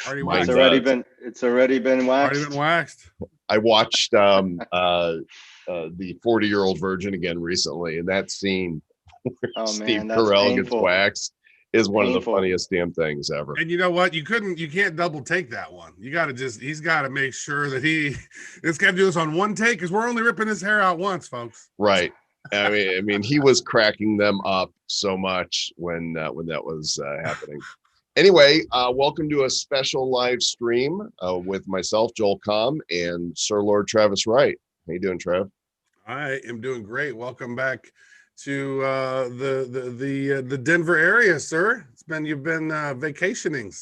Already Mine waxed. It's already been waxed. Already been waxed. I watched the 40-year-old virgin again recently, and that scene where Oh Steve man, that's Carell gets painful. waxed is one of the Painful. funniest damn things ever. And you know what? You can't double take that one. You got to he's got to make sure that this guy do this on one take because we're only ripping his hair out once, folks. Right. I mean, he was cracking them up so much when that was happening. Anyway, welcome to a special live stream with myself, Joel Com, and Sir Lord Travis Wright. How you doing, Trav? I am doing great. Welcome back to the Denver area, sir. You've been vacationing.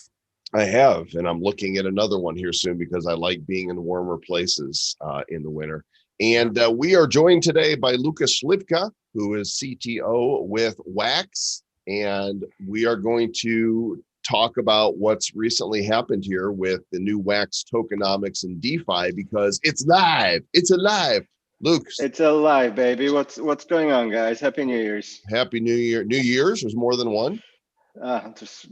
I have, and I'm looking at another one here soon because I like being in warmer places in the winter. And we are joined today by Lukas Sliwka, who is CTO with WAXP, and we are going to talk about what's recently happened here with the new WAXP tokenomics and DeFi because it's live. It's alive. Luke, it's alive, baby. What's going on, guys? Happy New Year's. Happy New Year. New Year's, there's more than one.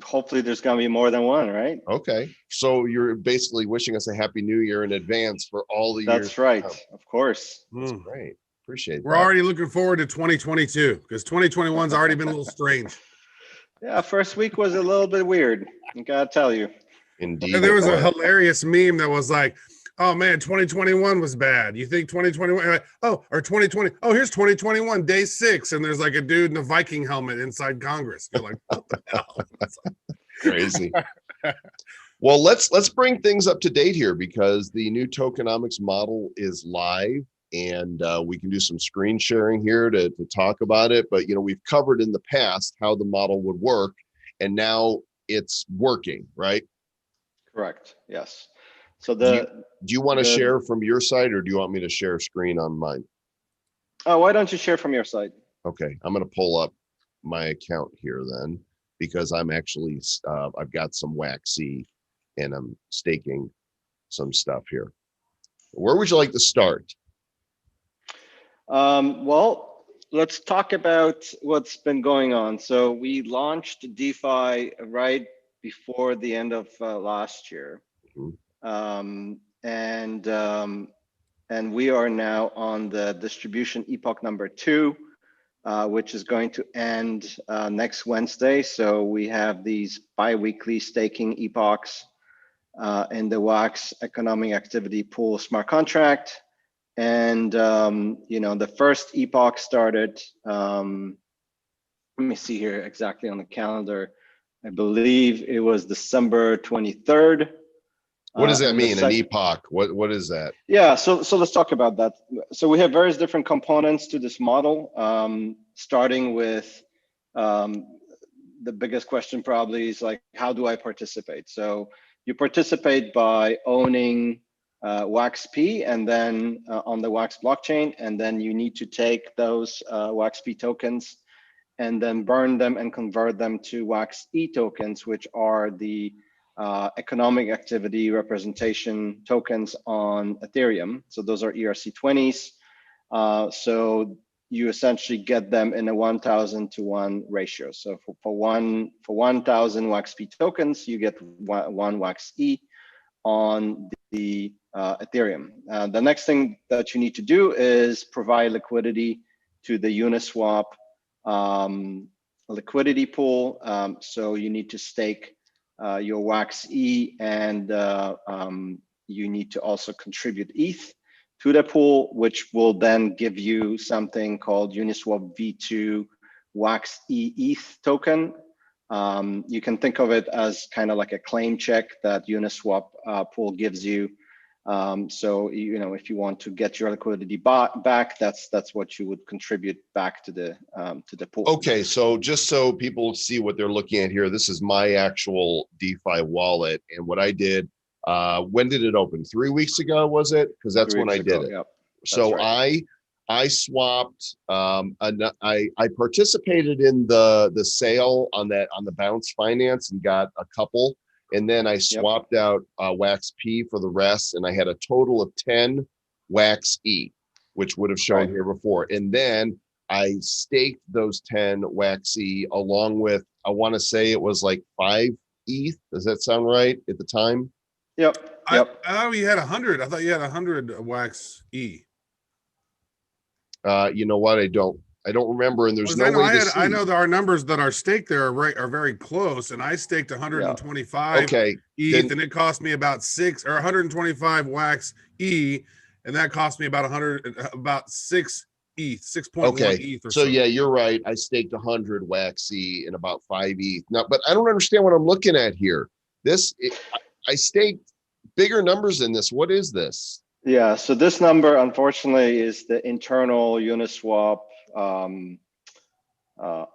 Hopefully there's gonna be more than one, right? Okay, so you're basically wishing us a happy new year in advance for all the years. That's right, of course. That's great. Appreciate We're already looking forward to 2022 because 2021's already been a little strange. Yeah, first week was a little bit weird, I gotta tell you. Indeed. And there was a hilarious meme that was like, oh man, 2021 was bad. You think 2021? Or 2020? Oh, here's 2021, day 6, and there's like a dude in a Viking helmet inside Congress. You're like, what the hell? Crazy. Well, let's bring things up to date here because the new tokenomics model is live, and we can do some screen sharing here to talk about it. But we've covered in the past how the model would work, and now it's working, right? Correct. Yes. So do you want to share from your side, or do you want me to share screen on mine? Oh, why don't you share from your side? Okay, I'm going to pull up my account here then, because I'm actually I've got some WAXP and I'm staking some stuff here. Where would you like to start? Well, let's talk about what's been going on. So we launched DeFi right before the end of last year. And we are now on the distribution epoch number 2, which is going to end next Wednesday. So we have these bi-weekly staking epochs in the WAXP economic activity pool smart contract. And the first epoch started, let me see here exactly on the calendar. I believe it was December 23rd. What does that mean, an epoch? What is that? Yeah, so let's talk about that. So we have various different components to this model, starting with the biggest question probably is like, how do I participate? So you participate by owning WAXP and then on the WAXP blockchain, and then you need to take those WAXP tokens and then burn them and convert them to WAXE tokens, which are the economic activity representation tokens on Ethereum. So those are ERC20s. So you essentially get them in a 1,000 to 1 ratio. So for 1,000 WAXP tokens, you get one WAXE on the Ethereum. The next thing that you need to do is provide liquidity to the Uniswap liquidity pool. So you need to stake your WAXE, and you need to also contribute ETH to the pool, which will then give you something called Uniswap V2 WAXE ETH token. You can think of it as kind of like a claim check that Uniswap pool gives you. So if you want to get your liquidity back, that's what you would contribute back to the pool. Okay, so just so people see what they're looking at here, this is my actual DeFi wallet, and what I did. When did it open? 3 weeks ago, was it? Because that's when I did it. Yep, so right. I swapped. I participated in the sale on the Bounce Finance and got a couple. And then I swapped out WAXP for the rest, and I had a total of 10 WAXE, which would have shown here before. And then I staked those 10 WAXE along with, I want to say it was like 5 ETH. Does that sound right at the time? Yep. I thought you had 100. I thought you had 100 wax E. You know what? I don't remember, and there's no way to see. I know that our numbers that are staked there are very close, and I staked 125 Okay, ETH, and it cost me about 125 wax E, and that cost me about 6 ETH, 6.1 okay. ETH or So so. yeah, you're right. I staked 100 WAXC and about 5 ETH. Now, but I don't understand what I'm looking at here. I staked bigger numbers than this. What is this? Yeah, so this number, unfortunately, is the internal Uniswap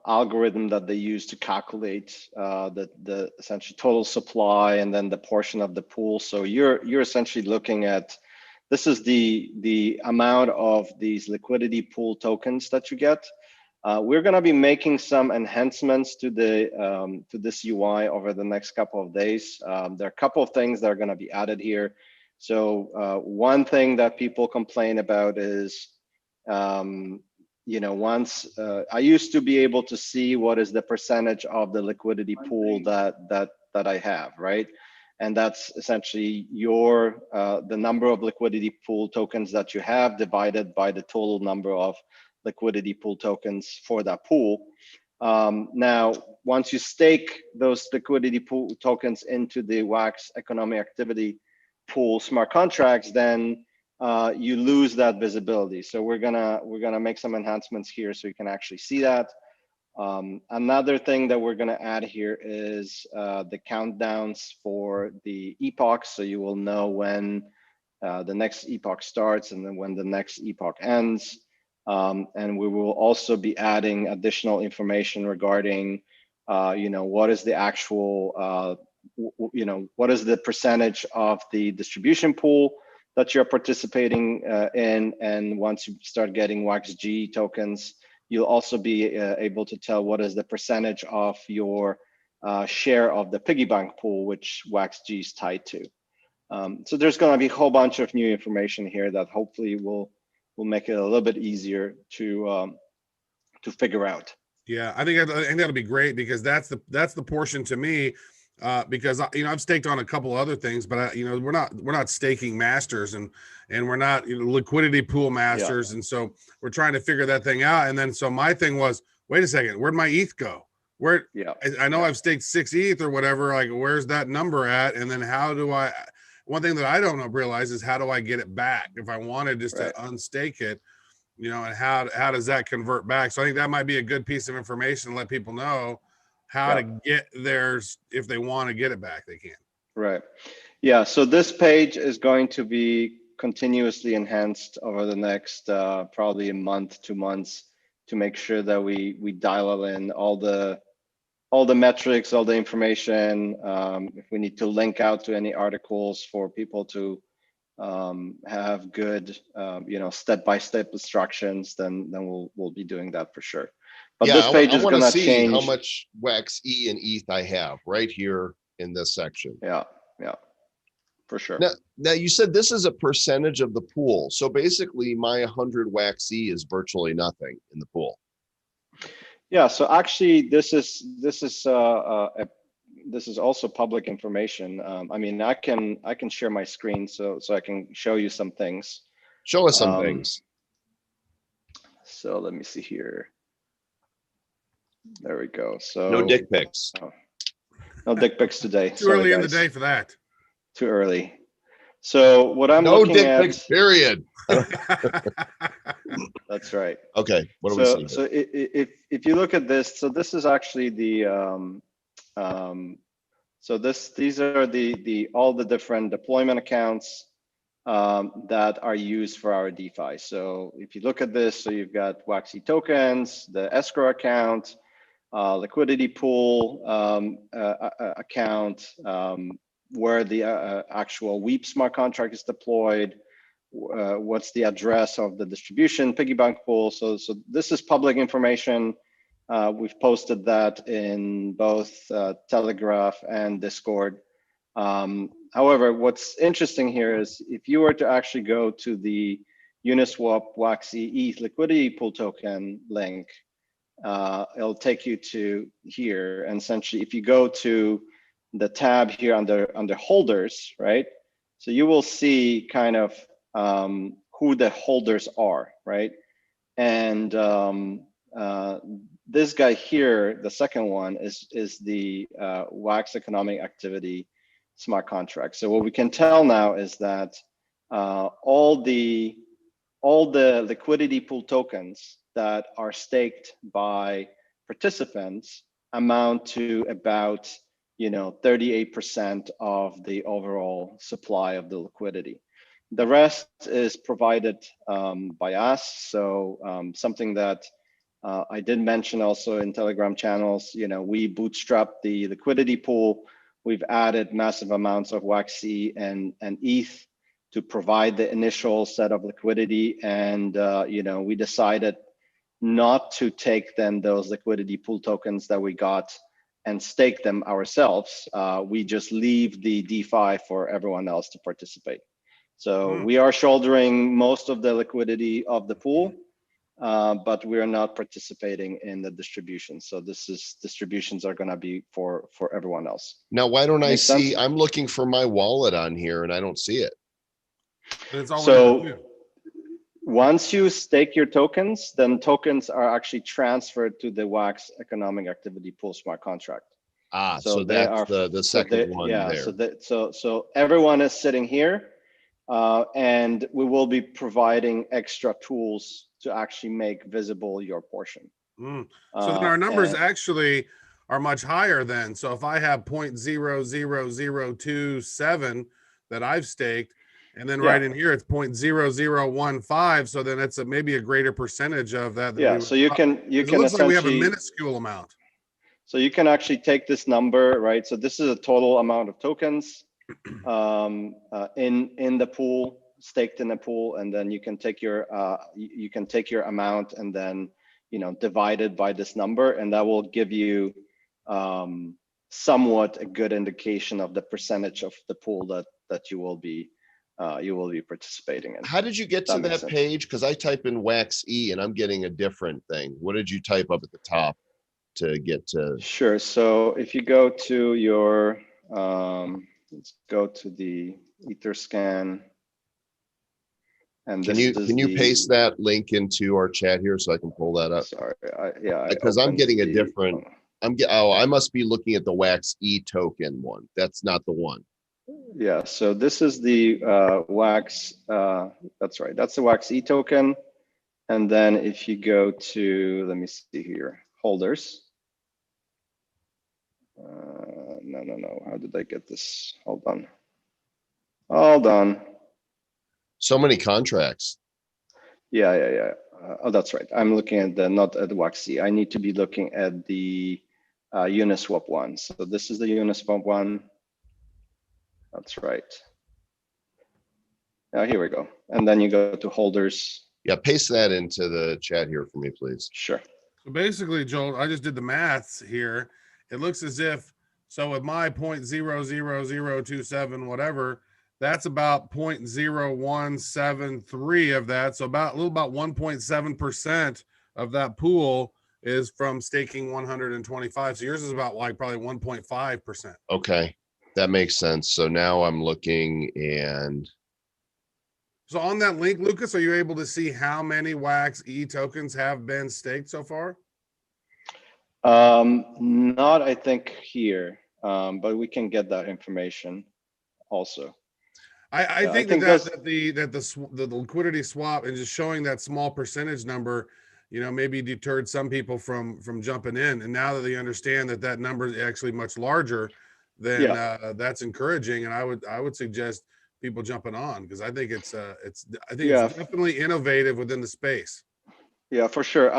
algorithm that they use to calculate the essentially total supply and then the portion of the pool. So you're essentially looking at, this is the amount of these liquidity pool tokens that you get. We're going to be making some enhancements to this UI over the next couple of days. There are a couple of things that are going to be added here. So one thing that people complain about is, once I used to be able to see what is the percentage of the liquidity pool that I have, right? And that's essentially the number of liquidity pool tokens that you have divided by the total number of liquidity pool tokens for that pool. Now, once you stake those liquidity pool tokens into the WAX economic activity pool smart contracts, then you lose that visibility. So we're gonna make some enhancements here so you can actually see that. Another thing that we're gonna add here is the countdowns for the epochs, so you will know when the next epoch starts and then when the next epoch ends. And we will also be adding additional information regarding, what is the actual, what is the percentage of the distribution pool that you're participating in. And once you start getting WAXG tokens, you'll also be able to tell what is the percentage of your share of the piggy bank pool, which WAXG is tied to. So there's going to be a whole bunch of new information here that hopefully will make it a little bit easier to figure out. Yeah, I think that'll be great, because that's the portion to me, because I've staked on a couple other things, but we're not staking masters, and we're not liquidity pool masters, and so we're trying to figure that thing out. And then so my thing was, wait a second, where'd my ETH go? I know I've staked 6 ETH or whatever, like where's that number at? And then how do I? One thing that I don't realize is, how do I get it back if I wanted just to unstake it? And how does that convert back? So I think that might be a good piece of information to let people know how to get theirs. If they want to get it back, they can. Right. Yeah. So this page is going to be continuously enhanced over the next probably a month, 2 months, to make sure that we dial in all the metrics, all the information. If we need to link out to any articles for people to have good, step-by-step instructions, then we'll be doing that for sure. But this page is going to change. How much WAXE and ETH I have right here in this section. Yeah, for sure. Now you said this is a percentage of the pool. So basically my 100 WAXE is virtually nothing in the pool. Yeah, so actually this is also public information. I mean, I can share my screen so I can show you some things. Show us some things. So let me see here. There we go. So no dick pics. No dick pics today. Too early in the day for that. Too early. So what I'm looking at. No dick pics, period. That's right. Okay. What do we see? So if you look at this, so this is actually the these are all the different deployment accounts that are used for our DeFi. So if you look at this, so you've got WAXE tokens, the escrow account, liquidity pool account, where the actual WEEP smart contract is deployed, what's the address of the distribution piggy bank pool. So this is public information. We've posted that in both Telegraph and Discord. However, what's interesting here is if you were to actually go to the Uniswap WAXE ETH liquidity pool token link, it'll take you to here. And essentially, if you go to the tab here under holders, right? So you will see kind of who the holders are, right? And this guy here, the second one, is the WAX economic activity smart contract. So what we can tell now is that all the liquidity pool tokens that are staked by participants amount to about 38% of the overall supply of the liquidity. The rest is provided by us. So something that I did mention also in Telegram channels, we bootstrap the liquidity pool. We've added massive amounts of WAXC and ETH to provide the initial set of liquidity. And, we decided not to take then those liquidity pool tokens that we got and stake them ourselves. We just leave the DeFi for everyone else to participate. So we are shouldering most of the liquidity of the pool, but we are not participating in the distribution. So distributions are going to be for everyone else. Now, why don't I Make see? sense? I'm looking for my wallet on here and I don't see it. It's all So once you stake your tokens, then tokens are actually transferred to the WAX economic activity pool smart contract. So that's the second one there. So everyone is sitting here, and we will be providing extra tools to actually make visible your portion. So then our numbers actually are much higher then. So if I have 0.00027 that I've staked, and then right in here it's 0.0015, so then it's maybe a greater percentage of that. So you can it looks like we have a minuscule amount. So you can actually take this number, right? So this is a total amount of tokens in the pool, staked in the pool, and then you can take your amount and then divide it by this number, and that will give you somewhat a good indication of the percentage of the pool that you will be participating in. How did you get to that page? Because I type in WAXE and I'm getting a different thing. What did you type up at the top to get to? Sure. So if you go to your, let's go to the Etherscan. And can you paste that link into our chat here so I can pull that up? Sorry, because I'm getting a different. I must be looking at the WAXE token one. That's not the one. Yeah, so this is the WAX, that's right, that's the WAXE token. And then if you go to, let me see here, holders. No, how did I get this? Hold on. So many contracts. Yeah. Oh, that's right. I'm looking at not at the WAXE. I need to be looking at the Uniswap one. So this is the Uniswap one. That's right. Here we go. And then you go to holders. Yeah, paste that into the chat here for me, please. Sure. So basically, Joel, I just did the maths here. It looks as if, so with my 0.00027, whatever, that's about 0.0173 of that. So about 1.7% of that pool is from staking 125. So yours is about probably 1.5%. Okay. That makes sense. So now I'm looking, and so on that link, Lukas, are you able to see how many WAXE tokens have been staked so far? Not, I think, here, but we can get that information also. I think that the liquidity swap and just showing that small percentage number, maybe deterred some people from jumping in. And now that they understand that number is actually much larger, then that's encouraging. And I would suggest people jumping on, because I think it's definitely innovative within the space. Yeah, for sure.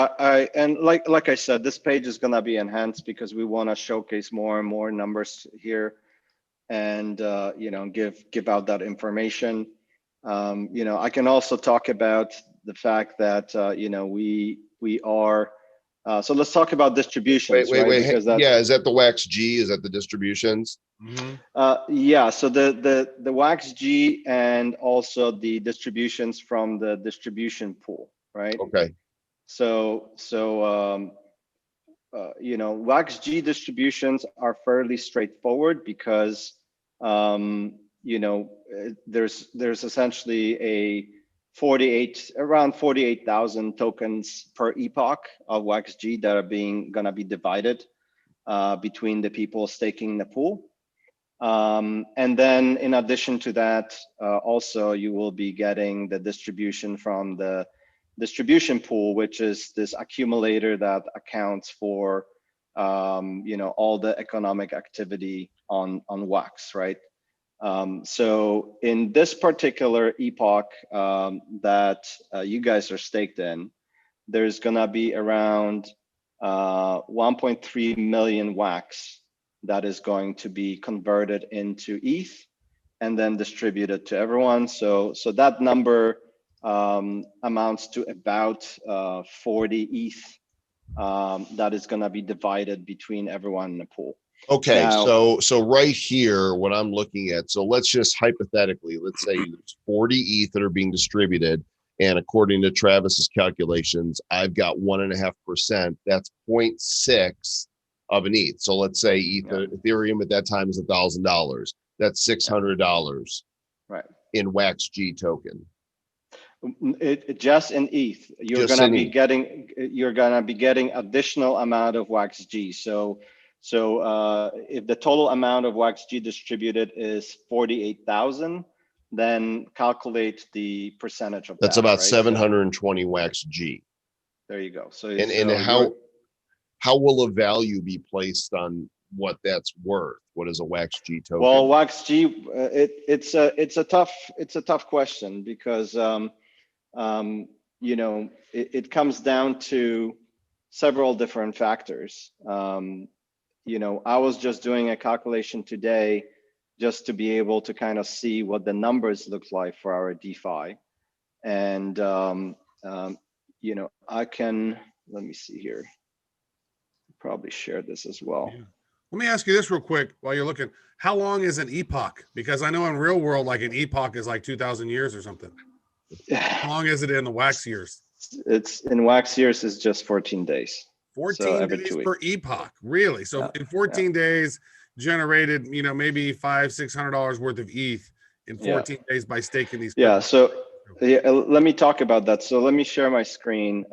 And like I said, this page is gonna be enhanced because we want to showcase more and more numbers here, and give out that information. I can also talk about the fact that we are. So let's talk about distributions. Wait. Because is that the WAXG? Is that the distributions? Mm-hmm. Yeah. So the WAXG and also the distributions from the distribution pool, right? Okay. So WAXG distributions are fairly straightforward because there's essentially around 48,000 tokens per epoch of WAXG that are gonna be divided between the people staking the pool. And then in addition to that, also you will be getting the distribution from the distribution pool, which is this accumulator that accounts for all the economic activity on WAX, right? So in this particular epoch that you guys are staked in, there's gonna be around 1.3 million WAX that is going to be converted into ETH and then distributed to everyone. So that number amounts to about 40 ETH that is going to be divided between everyone in the pool. Okay, Now, so right here, what I'm looking at, so let's just hypothetically, let's say there's 40 ETH that are being distributed, and according to Travis's calculations, I've got 1.5%. That's 0.6 of an ETH. So let's say Ethereum at that time is $1,000. That's $600 in WAXG token. It just in ETH, you're gonna be getting additional amount of WAXG. So if the total amount of WAXG distributed is 48,000, then calculate the percentage of that's that. about right? 720 WAXG. There you go. So how will a value be placed on what that's worth? What is a WAXG token? Well, WAXG, it's a tough question because it comes down to several different factors. I was just doing a calculation today just to be able to kind of see what the numbers look like for our DeFi. And, let me see here. Probably share this as well. Yeah. Let me ask you this real quick while you're looking. How long is an epoch? Because I know in real world, like an epoch is like 2,000 years or something. How long is it in the WAX years? It's in WAX years is just 14 days. 14 days per epoch, really? So in 14 days, generated, maybe $500-600 worth of ETH in 14 days by staking these. Let me talk about that. So let me share my screen.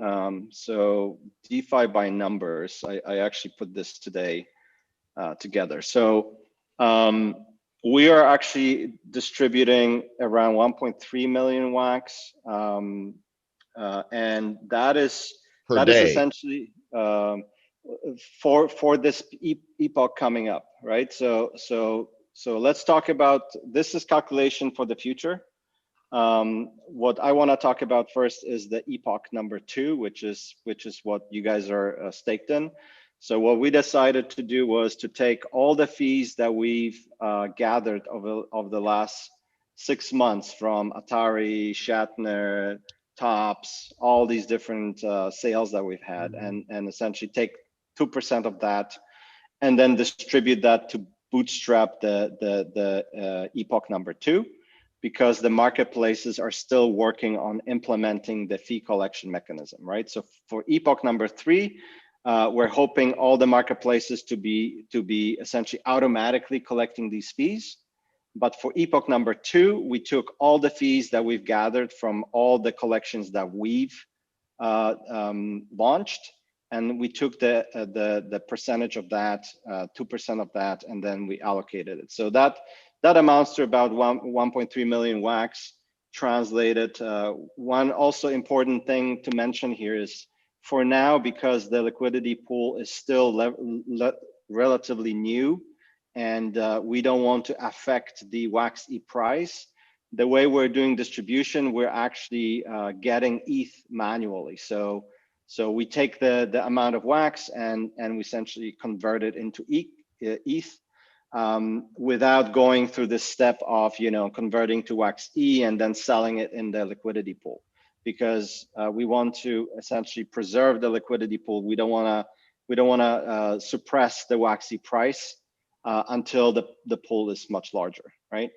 So DeFi by numbers, I actually put this today together. So we are actually distributing around 1.3 million WAX, and that is essentially for this epoch coming up, right? So let's talk about this is calculation for the future. What I want to talk about first is the epoch number 2, which is what you guys are staked in. So what we decided to do was to take all the fees that we've gathered over the last 6 months from Atari, Shatner, Tops, all these different sales that we've had, and essentially take 2% of that, and then distribute that to bootstrap the epoch number 2, because the marketplaces are still working on implementing the fee collection mechanism, right? So for epoch number 3, we're hoping all the marketplaces to be essentially automatically collecting these fees. But for epoch number 2, we took all the fees that we've gathered from all the collections that we've launched, and we took the percentage of that, 2% of that, and then we allocated it. So that amounts to about 1.3 million WAX translated. One also important thing to mention here is, for now, because the liquidity pool is still relatively new, and we don't want to affect the WAXE price, the way we're doing distribution, we're actually getting ETH manually. So we take the amount of WAX and we essentially convert it into ETH without going through this step of converting to WAXE and then selling it in the liquidity pool, because we want to essentially preserve the liquidity pool. We don't want to suppress the WAXE price until the pool is much larger, right?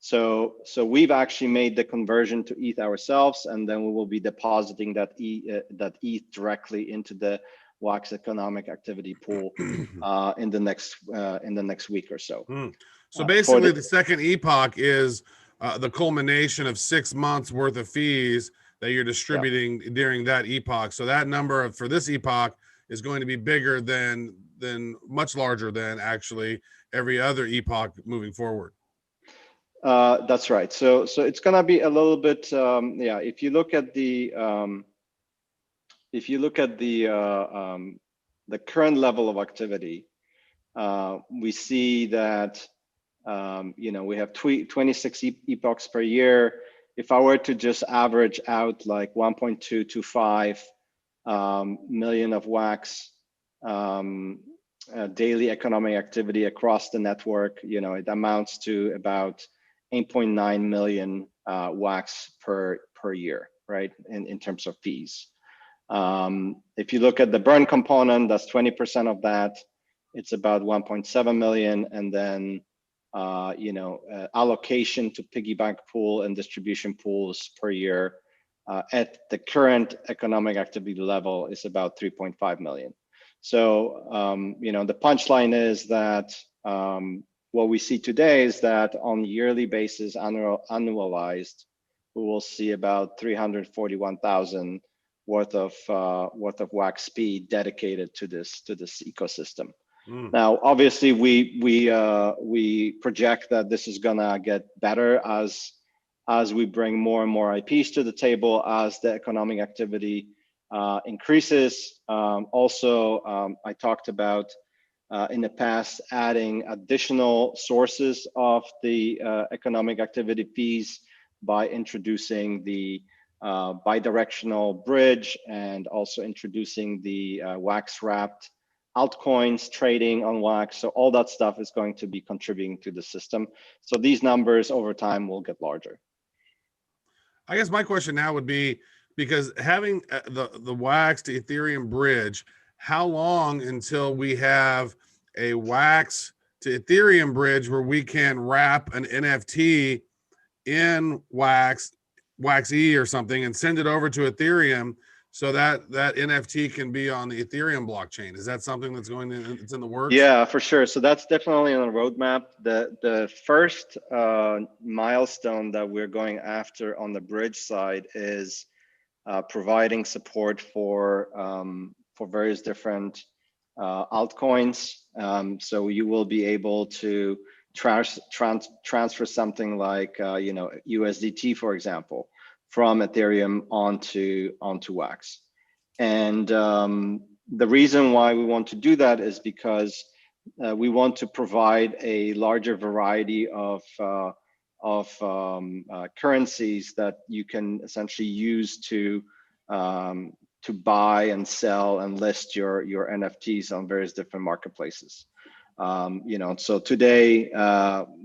So we've actually made the conversion to ETH ourselves, and then we will be depositing that ETH directly into the WAX economic activity pool in the next week or so. So basically, the second epoch is the culmination of 6 months worth of fees that you're distributing during that epoch. So that number for this epoch is going to be bigger than much larger than actually every other epoch moving forward. That's right. So it's gonna be a little bit, if you look at the current level of activity, we see that we have 26 epochs per year. If I were to just average out like 1.225 million of WAX daily economic activity across the network, it amounts to about 8.9 million WAX per year, right? In terms of fees. If you look at the burn component, that's 20% of that. It's about 1.7 million, and then allocation to piggy bank pool and distribution pools per year at the current economic activity level is about 3.5 million. So the punchline is that what we see today is that on a yearly basis, annualized, we will see about 341,000 worth of WAXP dedicated to this ecosystem. Now, obviously, we project that this is gonna get better as we bring more and more IPs to the table, as the economic activity increases. Also, I talked about in the past adding additional sources of the economic activity fees by introducing the bidirectional bridge and also introducing the WAX wrapped altcoins trading on WAX. So all that stuff is going to be contributing to the system. So these numbers over time will get larger. I guess my question now would be, because having the WAX to Ethereum bridge, how long until we have a WAX to Ethereum bridge where we can wrap an NFT in WAX-E or something and send it over to Ethereum so that NFT can be on the Ethereum blockchain? Is that something that's it's in the works? Yeah, for sure. So that's definitely on the roadmap. The first milestone that we're going after on the bridge side is providing support for various different altcoins. So you will be able to transfer something like USDT, for example, from Ethereum onto WAX. And the reason why we want to do that is because we want to provide a larger variety of currencies that you can essentially use to buy and sell and list your NFTs on various different marketplaces. So today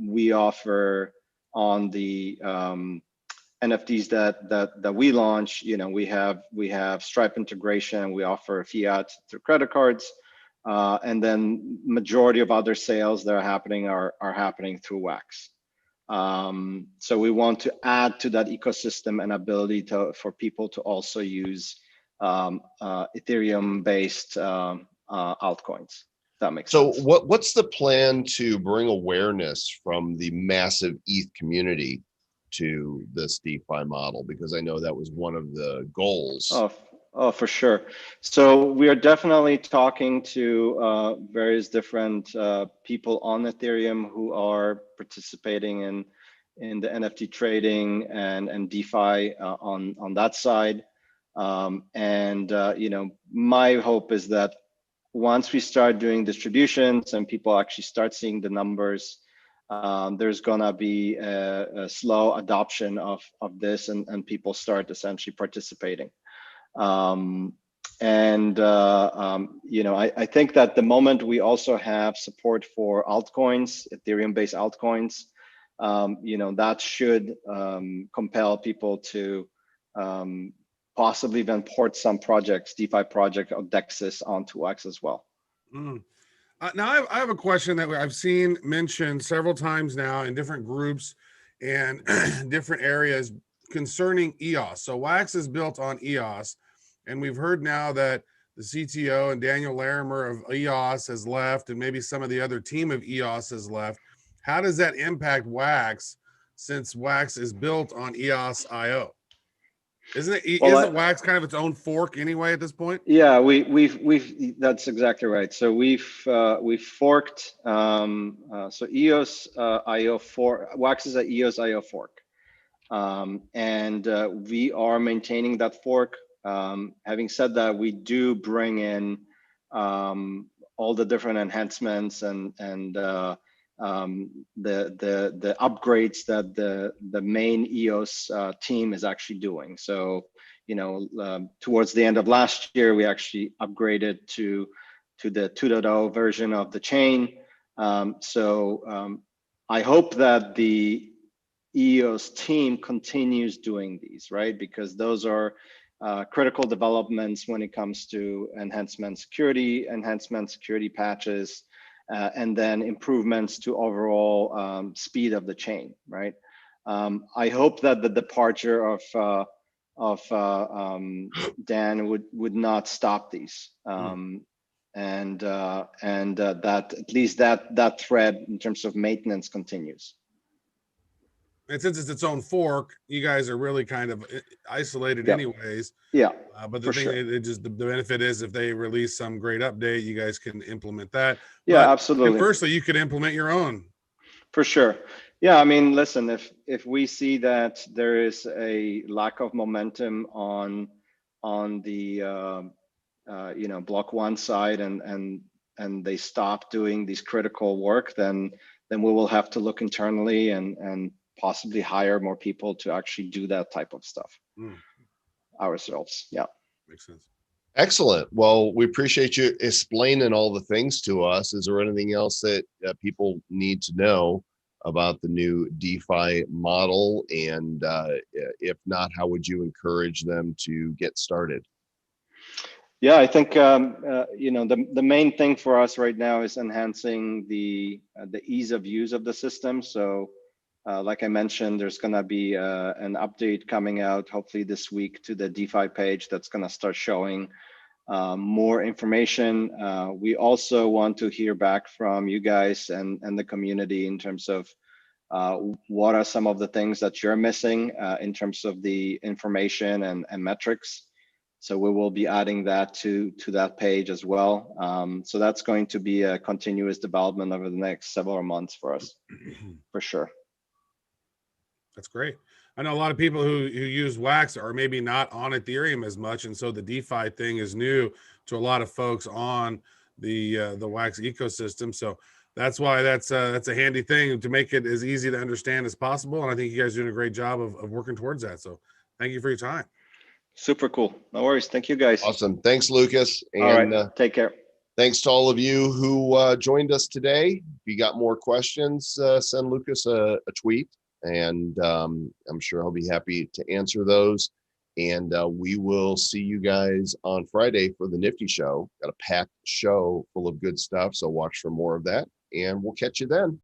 we offer on the NFTs that we launch, we have Stripe integration, we offer fiat through credit cards, and then majority of other sales that are happening are happening through WAX. So we want to add to that ecosystem an ability for people to also use Ethereum-based altcoins. That makes sense. So what's the plan to bring awareness from the massive ETH community to this DeFi model? Because I know that was one of the goals. Oh, for sure. So we are definitely talking to various different people on Ethereum who are participating in the NFT trading and DeFi on that side. My hope is that once we start doing distributions and people actually start seeing the numbers, there's gonna be a slow adoption of this and people start essentially participating. I think that the moment we also have support for altcoins, Ethereum-based altcoins, that should compel people to possibly then port some projects, DeFi project or DEXs onto WAX as well. Now I have a question that I've seen mentioned several times now in different groups and different areas concerning EOS. So WAX is built on EOS, and we've heard now that the CTO, and Daniel Larimer of EOS has left, and maybe some of the other team of EOS has left. How does that impact WAX, since WAX is built on EOS IO? Well, Isn't WAX kind of its own fork anyway at this point? yeah, we've that's exactly right. So we've forked. So EOS IO fork. WAX is a EOS IO fork, and we are maintaining that fork. Having said that, we do bring in all the different enhancements and the upgrades that the main EOS team is actually doing. So, towards the end of last year, we actually upgraded to the 2.0 version of the chain. I hope that the EOS team continues doing these, right? Because those are critical developments when it comes to enhancement security patches, and then improvements to overall speed of the chain, right? I hope that the departure of Dan would not stop these, and that at least that thread in terms of maintenance continues. And since it's its own fork, you guys are really kind of isolated anyways. Yeah. But the thing, the benefit is if they release some great update, you guys can implement that. Yeah, but absolutely. Conversely, you could implement your own. For sure. Yeah, I mean, listen, if we see that there is a lack of momentum on the block one side and they stop doing these critical work, then we will have to look internally and possibly hire more people to actually do that type of stuff ourselves. Yeah. Makes sense. Excellent. Well, we appreciate you explaining all the things to us. Is there anything else that people need to know about the new DeFi model? And if not, how would you encourage them to get started? Yeah, I think the main thing for us right now is enhancing the ease of use of the system. So, like I mentioned, there's going to be an update coming out hopefully this week to the DeFi page that's going to start showing more information. We also want to hear back from you guys and the community in terms of what are some of the things that you're missing in terms of the information and metrics. So we will be adding that to that page as well. So that's going to be a continuous development over the next several months for us, for sure. That's great. I know a lot of people who use WAX are maybe not on Ethereum as much, and so the DeFi thing is new to a lot of folks on the WAX ecosystem. So that's why that's a handy thing to make it as easy to understand as possible. And I think you guys are doing a great job of working towards that. So thank you for your time. Super cool. No worries. Thank you, guys. Awesome. Thanks, Lucas. And all right. Take care. Thanks to all of you who joined us today. If you got more questions, send Lucas a tweet, and I'm sure he'll be happy to answer those. And we will see you guys on Friday for the Nifty Show. Got a packed show full of good stuff, so watch for more of that, and we'll catch you then.